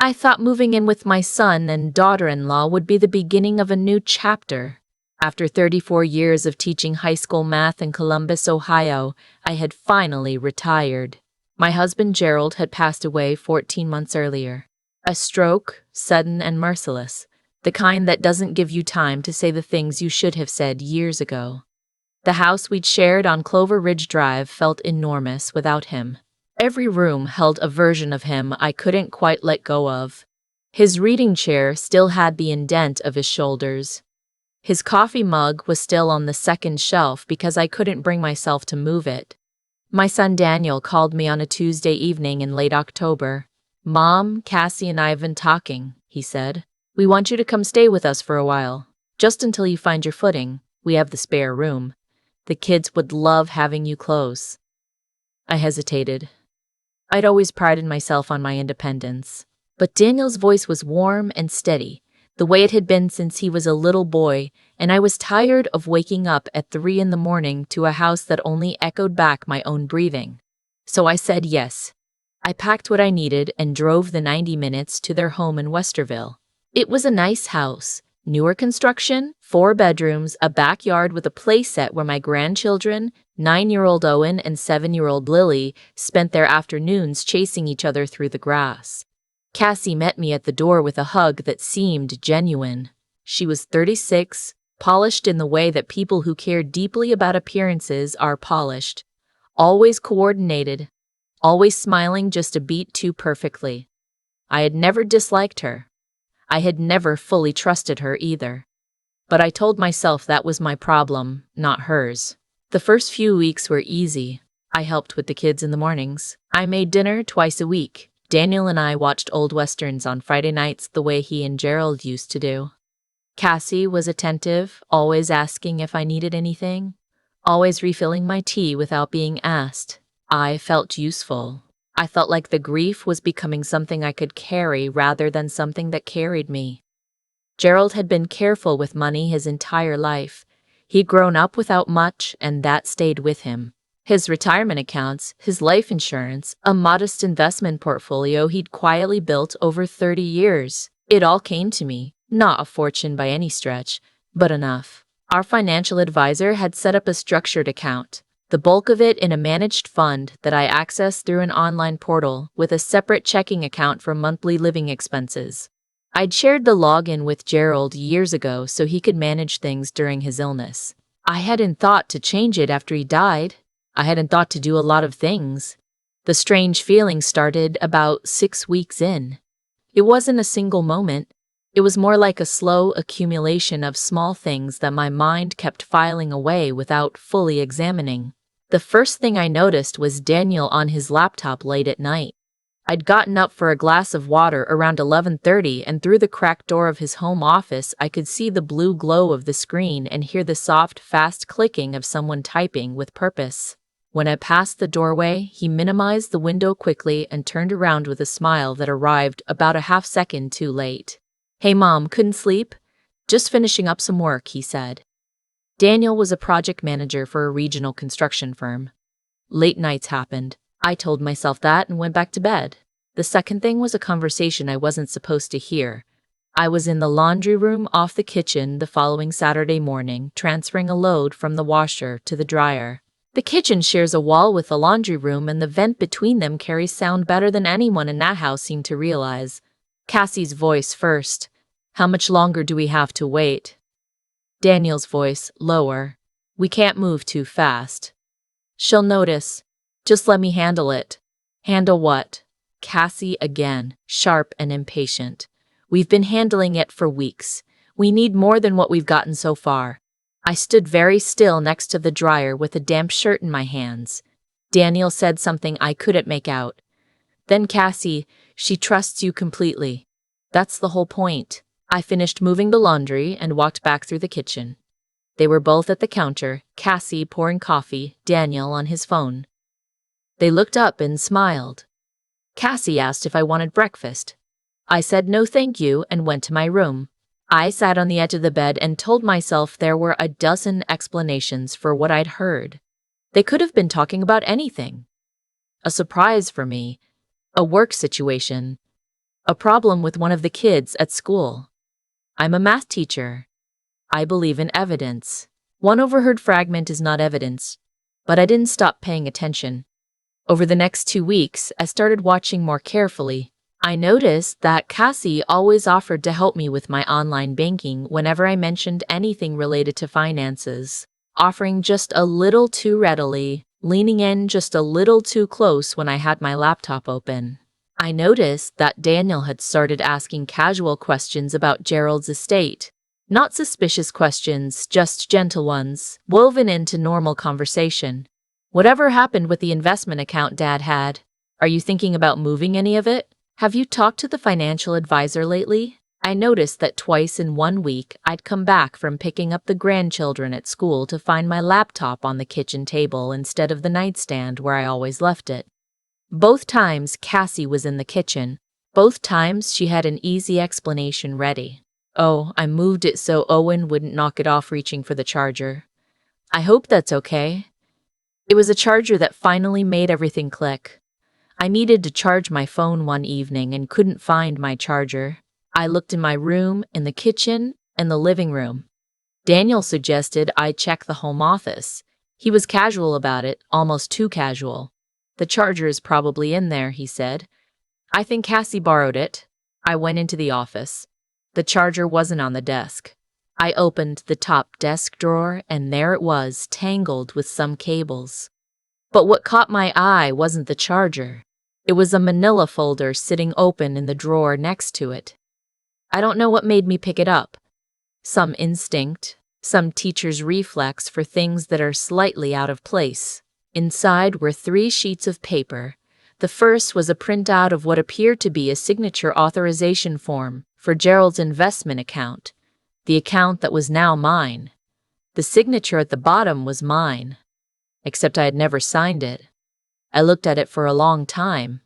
I thought moving in with my son and daughter-in-law would be the beginning of a new chapter. After 34 years of teaching high school math in Columbus, Ohio, I had finally retired. My husband Gerald had passed away 14 months earlier. A stroke, sudden and merciless, the kind that doesn't give you time to say the things you should have said years ago. The house we'd shared on Clover Ridge Drive felt enormous without him. Every room held a version of him I couldn't quite let go of. His reading chair still had the indent of his shoulders. His coffee mug was still on the second shelf because I couldn't bring myself to move it. My son Daniel called me on a Tuesday evening in late October. "Mom, Cassie and I have been talking," he said. "We want you to come stay with us for a while. Just until you find your footing. We have the spare room. The kids would love having you close." I hesitated. I'd always prided myself on my independence. But Daniel's voice was warm and steady, the way it had been since he was a little boy, and I was tired of waking up at 3 in the morning to a house that only echoed back my own breathing. So I said yes. I packed what I needed and drove the 90 minutes to their home in Westerville. It was a nice house, newer construction, 4 bedrooms, a backyard with a play set where my grandchildren, 9-year-old Owen and 7-year-old Lily, spent their afternoons chasing each other through the grass. Cassie met me at the door with a hug that seemed genuine. She was 36, polished in the way that people who care deeply about appearances are polished, always coordinated, always smiling just a beat too perfectly. I had never disliked her. I had never fully trusted her either. But I told myself that was my problem, not hers. The first few weeks were easy. I helped with the kids in the mornings. I made dinner twice a week. Daniel and I watched old westerns on Friday nights the way he and Gerald used to do. Cassie was attentive, always asking if I needed anything, always refilling my tea without being asked. I felt useful. I felt like the grief was becoming something I could carry rather than something that carried me. Gerald had been careful with money his entire life. He'd grown up without much, and that stayed with him. His retirement accounts, his life insurance, a modest investment portfolio he'd quietly built over 30 years. It all came to me, not a fortune by any stretch, but enough. Our financial advisor had set up a structured account, the bulk of it in a managed fund that I accessed through an online portal with a separate checking account for monthly living expenses. I'd shared the login with Gerald years ago so he could manage things during his illness. I hadn't thought to change it after he died. I hadn't thought to do a lot of things. The strange feeling started about 6 weeks in. It wasn't a single moment. It was more like a slow accumulation of small things that my mind kept filing away without fully examining. The first thing I noticed was Daniel on his laptop late at night. I'd gotten up for a glass of water around 11:30, and through the cracked door of his home office I could see the blue glow of the screen and hear the soft, fast clicking of someone typing with purpose. When I passed the doorway, he minimized the window quickly and turned around with a smile that arrived about a half second too late. "Hey Mom, couldn't sleep? Just finishing up some work," he said. Daniel was a project manager for a regional construction firm. Late nights happened. I told myself that and went back to bed. The second thing was a conversation I wasn't supposed to hear. I was in the laundry room off the kitchen the following Saturday morning, transferring a load from the washer to the dryer. The kitchen shares a wall with the laundry room, and the vent between them carries sound better than anyone in that house seemed to realize. Cassie's voice first. "How much longer do we have to wait?" Daniel's voice, lower. "We can't move too fast." "She'll notice. Just let me handle it." "Handle what?" Cassie again, sharp and impatient. "We've been handling it for weeks. We need more than what we've gotten so far." I stood very still next to the dryer with a damp shirt in my hands. Daniel said something I couldn't make out. Then Cassie, "She trusts you completely." "That's the whole point." I finished moving the laundry and walked back through the kitchen. They were both at the counter, Cassie pouring coffee, Daniel on his phone. They looked up and smiled. Cassie asked if I wanted breakfast. I said no thank you and went to my room. I sat on the edge of the bed and told myself there were a dozen explanations for what I'd heard. They could have been talking about anything. A surprise for me, a work situation, A problem with one of the kids at school. I'm a math teacher. I believe in evidence. One overheard fragment is not evidence, but I didn't stop paying attention. Over the next 2 weeks, I started watching more carefully. I noticed that Cassie always offered to help me with my online banking whenever I mentioned anything related to finances, offering just a little too readily, leaning in just a little too close when I had my laptop open. I noticed that Daniel had started asking casual questions about Gerald's estate. Not suspicious questions, just gentle ones, woven into normal conversation. Whatever happened with the investment account Dad had? Are you thinking about moving any of it? Have you talked to the financial advisor lately? I noticed that twice in 1 week I'd come back from picking up the grandchildren at school to find my laptop on the kitchen table instead of the nightstand where I always left it. Both times Cassie was in the kitchen. Both times she had an easy explanation ready. Oh, I moved it so Owen wouldn't knock it off reaching for the charger. I hope that's okay. It was a charger that finally made everything click. I needed to charge my phone one evening and couldn't find my charger. I looked in my room, in the kitchen, and the living room. Daniel suggested I check the home office. He was casual about it, almost too casual. The charger is probably in there, he said. I think Cassie borrowed it. I went into the office. The charger wasn't on the desk. I opened the top desk drawer, and there it was, tangled with some cables. But what caught my eye wasn't the charger. It was a manila folder sitting open in the drawer next to it. I don't know what made me pick it up. Some instinct, some teacher's reflex for things that are slightly out of place. Inside were 3 sheets of paper. The first was a printout of what appeared to be a signature authorization form for Gerald's investment account, the account that was now mine. The signature at the bottom was mine, except I had never signed it. I looked at it for a long time.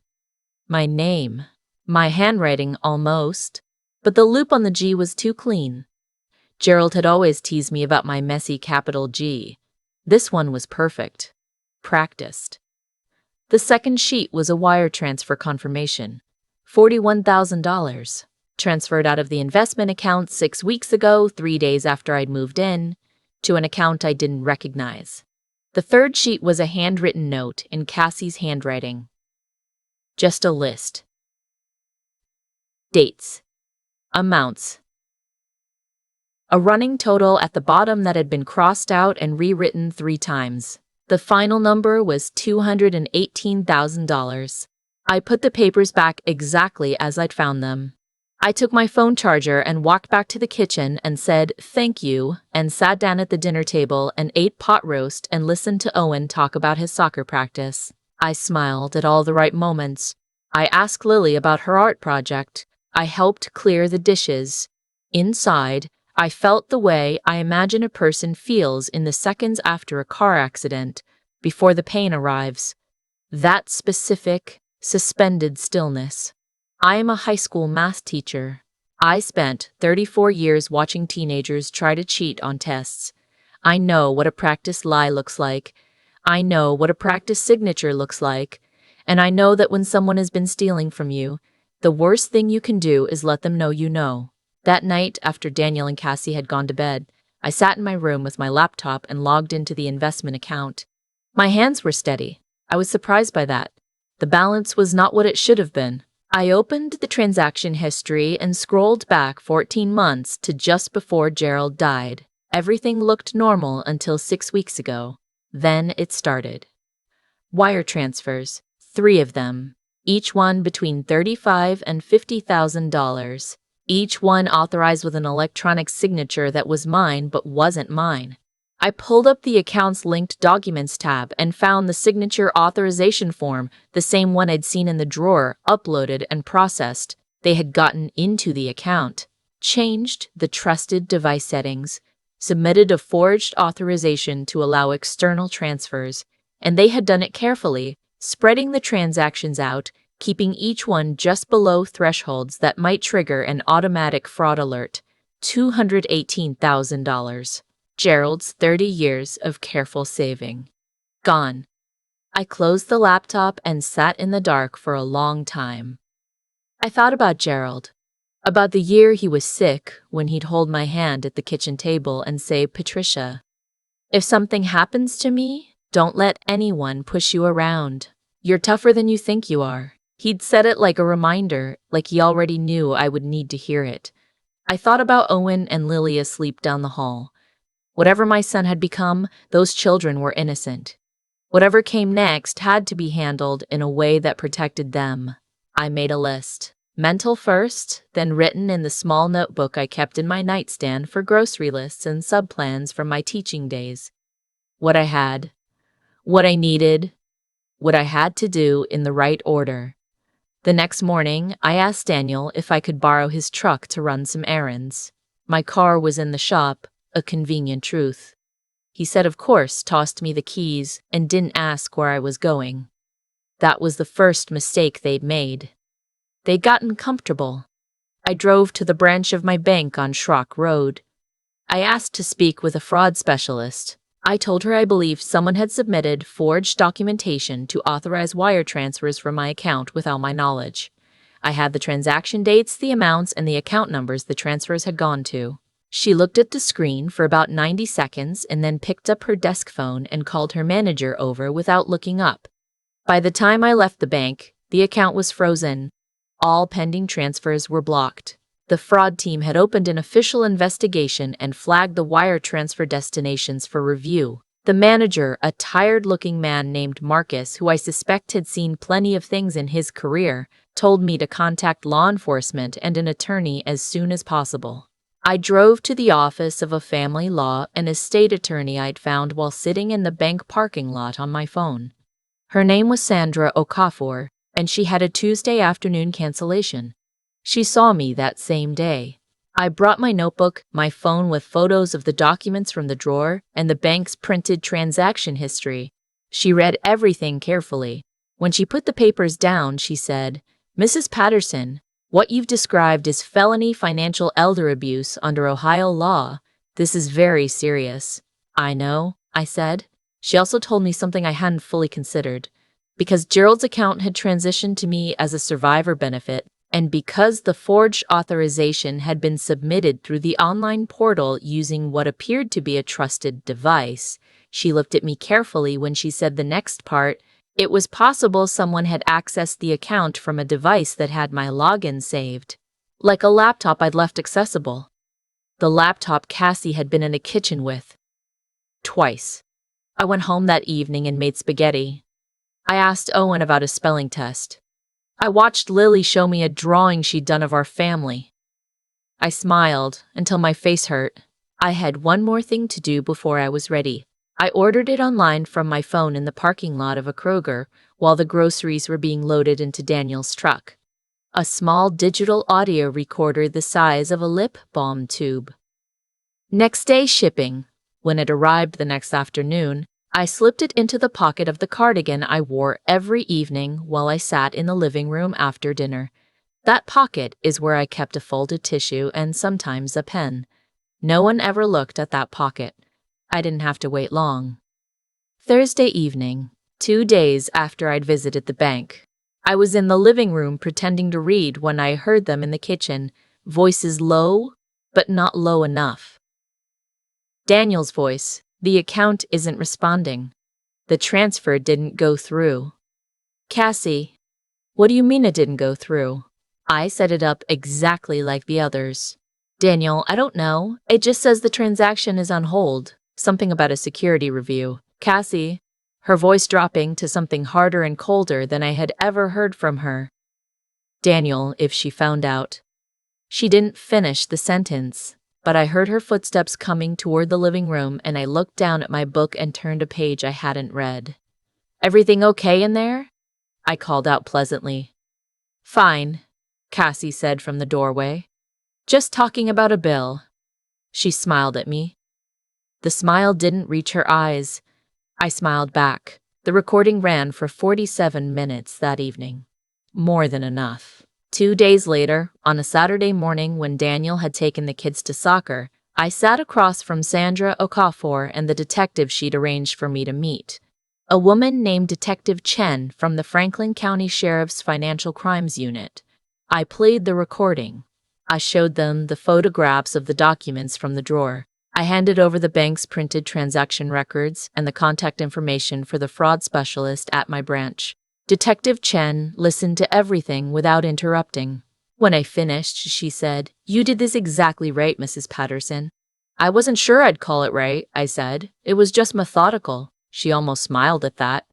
My name, my handwriting almost, but the loop on the G was too clean. Gerald had always teased me about my messy capital G. This one was perfect. Practiced. The second sheet was a wire transfer confirmation. $41,000. Transferred out of the investment account 6 weeks ago, 3 days after I'd moved in, to an account I didn't recognize. The third sheet was a handwritten note in Cassie's handwriting. Just a list. Dates. Amounts. A running total at the bottom that had been crossed out and rewritten 3 times. The final number was $218,000. I put the papers back exactly as I'd found them. I took my phone charger and walked back to the kitchen and said thank you and sat down at the dinner table and ate pot roast and listened to Owen talk about his soccer practice. I smiled at all the right moments. I asked Lily about her art project. I helped clear the dishes. Inside, I felt the way I imagine a person feels in the seconds after a car accident, before the pain arrives. That specific, suspended stillness. I am a high school math teacher. I spent 34 years watching teenagers try to cheat on tests. I know what a practice lie looks like. I know what a practice signature looks like. And I know that when someone has been stealing from you, the worst thing you can do is let them know you know. That night, after Daniel and Cassie had gone to bed, I sat in my room with my laptop and logged into the investment account. My hands were steady. I was surprised by that. The balance was not what it should have been. I opened the transaction history and scrolled back 14 months to just before Gerald died. Everything looked normal until 6 weeks ago. Then it started. Wire transfers, 3 of them, each one between $35,000 and $50,000. Each one authorized with an electronic signature that was mine but wasn't mine. I pulled up the account's linked documents tab and found the signature authorization form, the same one I'd seen in the drawer, uploaded and processed. They had gotten into the account, changed the trusted device settings, submitted a forged authorization to allow external transfers, and they had done it carefully, spreading the transactions out, keeping each one just below thresholds that might trigger an automatic fraud alert. $218,000. Gerald's 30 years of careful saving. Gone. I closed the laptop and sat in the dark for a long time. I thought about Gerald, about the year he was sick when he'd hold my hand at the kitchen table and say, "Patricia, if something happens to me, don't let anyone push you around. You're tougher than you think you are." He'd said it like a reminder, like he already knew I would need to hear it. I thought about Owen and Lily asleep down the hall. Whatever my son had become, those children were innocent. Whatever came next had to be handled in a way that protected them. I made a list. Mental first, then written in the small notebook I kept in my nightstand for grocery lists and subplans from my teaching days. What I had, what I needed, what I had to do in the right order. The next morning, I asked Daniel if I could borrow his truck to run some errands. My car was in the shop, a convenient truth. He said, of course, tossed me the keys, and didn't ask where I was going. That was the first mistake they'd made. They'd gotten comfortable. I drove to the branch of my bank on Schrock Road. I asked to speak with a fraud specialist. I told her I believed someone had submitted forged documentation to authorize wire transfers from my account without my knowledge. I had the transaction dates, the amounts, and the account numbers the transfers had gone to. She looked at the screen for about 90 seconds and then picked up her desk phone and called her manager over without looking up. By the time I left the bank, the account was frozen. All pending transfers were blocked. The fraud team had opened an official investigation and flagged the wire transfer destinations for review. The manager, a tired-looking man named Marcus, who I suspect had seen plenty of things in his career, told me to contact law enforcement and an attorney as soon as possible. I drove to the office of a family law and estate attorney I'd found while sitting in the bank parking lot on my phone. Her name was Sandra Okafor, and she had a Tuesday afternoon cancellation. She saw me that same day. I brought my notebook, my phone with photos of the documents from the drawer, and the bank's printed transaction history. She read everything carefully. When she put the papers down, she said, "Mrs. Patterson, what you've described is felony financial elder abuse under Ohio law. This is very serious." "I know," I said. She also told me something I hadn't fully considered. Because Gerald's account had transitioned to me as a survivor benefit, and because the forged authorization had been submitted through the online portal using what appeared to be a trusted device, she looked at me carefully when she said the next part, it was possible someone had accessed the account from a device that had my login saved. Like a laptop I'd left accessible. The laptop Cassie had been in the kitchen with. Twice. I went home that evening and made spaghetti. I asked Owen about a spelling test. I watched Lily show me a drawing she'd done of our family. I smiled until my face hurt. I had one more thing to do before I was ready. I ordered it online from my phone in the parking lot of a Kroger while the groceries were being loaded into Daniel's truck. A small digital audio recorder the size of a lip balm tube. Next day shipping. When it arrived the next afternoon, I slipped it into the pocket of the cardigan I wore every evening while I sat in the living room after dinner. That pocket is where I kept a folded tissue and sometimes a pen. No one ever looked at that pocket. I didn't have to wait long. Thursday evening, 2 days after I'd visited the bank. I was in the living room pretending to read when I heard them in the kitchen, voices low, but not low enough. Daniel's voice. "The account isn't responding. The transfer didn't go through." "Cassie, what do you mean it didn't go through?" "I set it up exactly like the others." "Daniel, I don't know. It just says the transaction is on hold. Something about a security review." "Cassie," her voice dropping to something harder and colder than I had ever heard from her. "Daniel, if she found out." She didn't finish the sentence. But I heard her footsteps coming toward the living room and I looked down at my book and turned a page I hadn't read. "Everything okay in there?" I called out pleasantly. "Fine," Cassie said from the doorway. "Just talking about a bill." She smiled at me. The smile didn't reach her eyes. I smiled back. The recording ran for 47 minutes that evening. More than enough. 2 days later, on a Saturday morning when Daniel had taken the kids to soccer, I sat across from Sandra Okafor and the detective she'd arranged for me to meet. A woman named Detective Chen from the Franklin County Sheriff's Financial Crimes Unit. I played the recording. I showed them the photographs of the documents from the drawer. I handed over the bank's printed transaction records and the contact information for the fraud specialist at my branch. Detective Chen listened to everything without interrupting. When I finished, she said, "You did this exactly right, Mrs. Patterson." "I wasn't sure I'd call it right," I said. "It was just methodical." She almost smiled at that.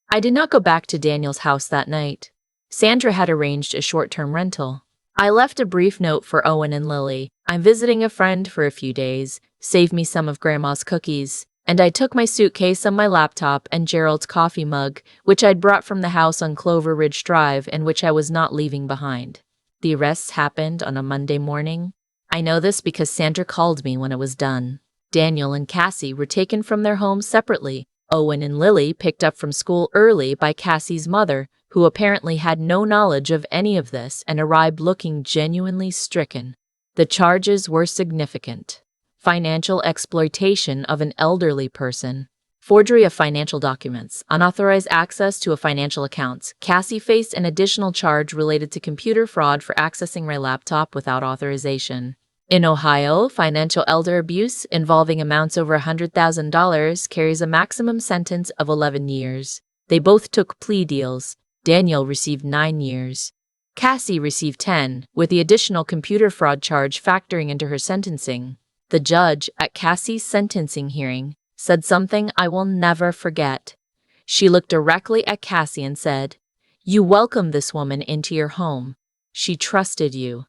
I did not go back to Daniel's house that night. Sandra had arranged a short-term rental. I left a brief note for Owen and Lily. "I'm visiting a friend for a few days. Save me some of Grandma's cookies." And I took my suitcase and my laptop and Gerald's coffee mug, which I'd brought from the house on Clover Ridge Drive and which I was not leaving behind. The arrests happened on a Monday morning. I know this because Sandra called me when it was done. Daniel and Cassie were taken from their homes separately. Owen and Lily picked up from school early by Cassie's mother, who apparently had no knowledge of any of this and arrived looking genuinely stricken. The charges were significant. Financial exploitation of an elderly person, forgery of financial documents, unauthorized access to a financial accounts. Cassie faced an additional charge related to computer fraud for accessing my laptop without authorization. In Ohio, financial elder abuse involving amounts over $100,000 carries a maximum sentence of 11 years. They both took plea deals. Daniel received 9 years. Cassie received 10, with the additional computer fraud charge factoring into her sentencing. The judge at Cassie's sentencing hearing said something I will never forget. She looked directly at Cassie and said, "You welcomed this woman into your home. She trusted you.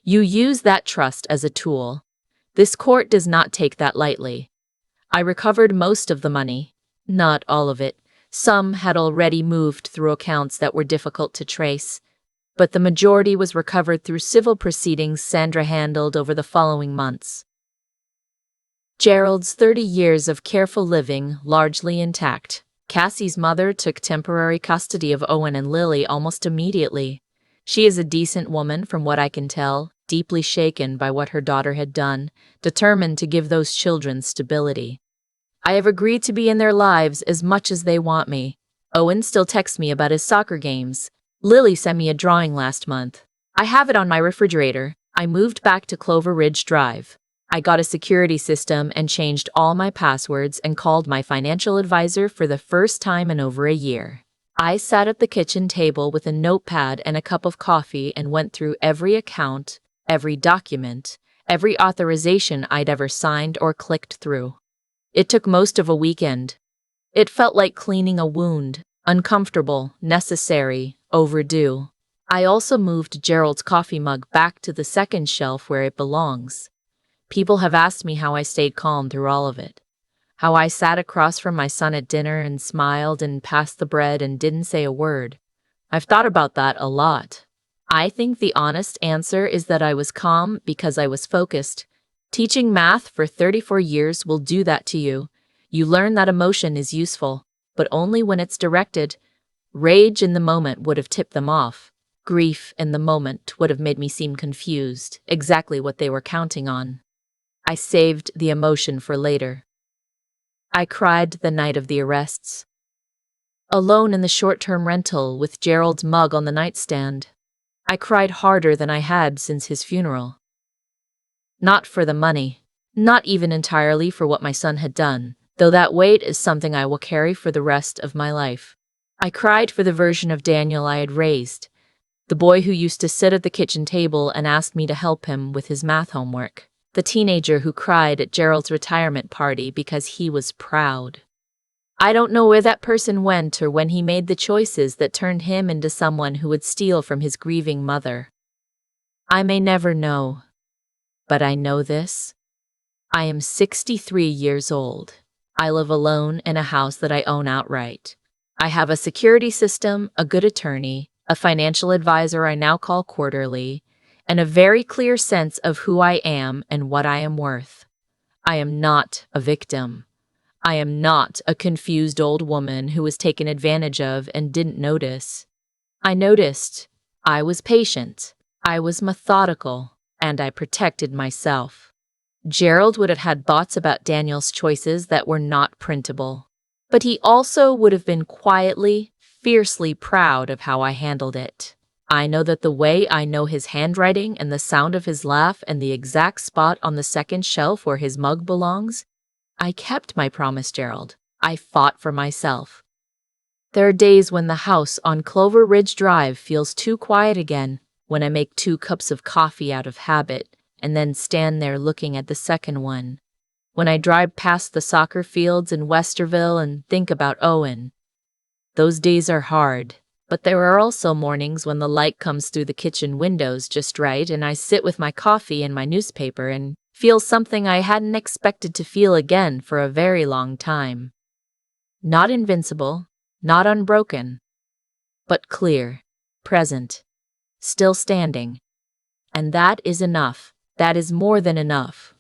You use that trust as a tool. This court does not take that lightly." I recovered most of the money. Not all of it. Some had already moved through accounts that were difficult to trace, but the majority was recovered through civil proceedings Sandra handled over the following months. Gerald's 30 years of careful living largely intact. Cassie's mother took temporary custody of Owen and Lily almost immediately. She is a decent woman from what I can tell, deeply shaken by what her daughter had done, determined to give those children stability. I have agreed to be in their lives as much as they want me. Owen still texts me about his soccer games. Lily sent me a drawing last month. I have it on my refrigerator. I moved back to Clover Ridge Drive. I got a security system and changed all my passwords and called my financial advisor for the first time in over a year. I sat at the kitchen table with a notepad and a cup of coffee and went through every account, every document, every authorization I'd ever signed or clicked through. It took most of a weekend. It felt like cleaning a wound, uncomfortable, necessary, overdue. I also moved Gerald's coffee mug back to the second shelf where it belongs. People have asked me how I stayed calm through all of it. How I sat across from my son at dinner and smiled and passed the bread and didn't say a word. I've thought about that a lot. I think the honest answer is that I was calm because I was focused. Teaching math for 34 years will do that to you. You learn that emotion is useful, but only when it's directed. Rage in the moment would have tipped them off. Grief in the moment would have made me seem confused, exactly what they were counting on. I saved the emotion for later. I cried the night of the arrests. Alone in the short-term rental with Gerald's mug on the nightstand. I cried harder than I had since his funeral. Not for the money, not even entirely for what my son had done, though that weight is something I will carry for the rest of my life. I cried for the version of Daniel I had raised, the boy who used to sit at the kitchen table and ask me to help him with his math homework. The teenager who cried at Gerald's retirement party because he was proud. I don't know where that person went or when he made the choices that turned him into someone who would steal from his grieving mother. I may never know, but I know this. I am 63 years old. I live alone in a house that I own outright. I have a security system, a good attorney, a financial advisor I now call quarterly, and a very clear sense of who I am and what I am worth. I am not a victim. I am not a confused old woman who was taken advantage of and didn't notice. I noticed. I was patient. I was methodical, and I protected myself. Gerald would have had thoughts about Daniel's choices that were not printable, but he also would have been quietly, fiercely proud of how I handled it. I know that the way I know his handwriting and the sound of his laugh and the exact spot on the second shelf where his mug belongs. I kept my promise, Gerald. I fought for myself. There are days when the house on Clover Ridge Drive feels too quiet again, when I make 2 cups of coffee out of habit and then stand there looking at the second one. When I drive past the soccer fields in Westerville and think about Owen. Those days are hard, but there are also mornings when the light comes through the kitchen windows just right and I sit with my coffee and my newspaper and feel something I hadn't expected to feel again for a very long time. Not invincible, not unbroken, but clear, present, still standing. And that is enough. That is more than enough.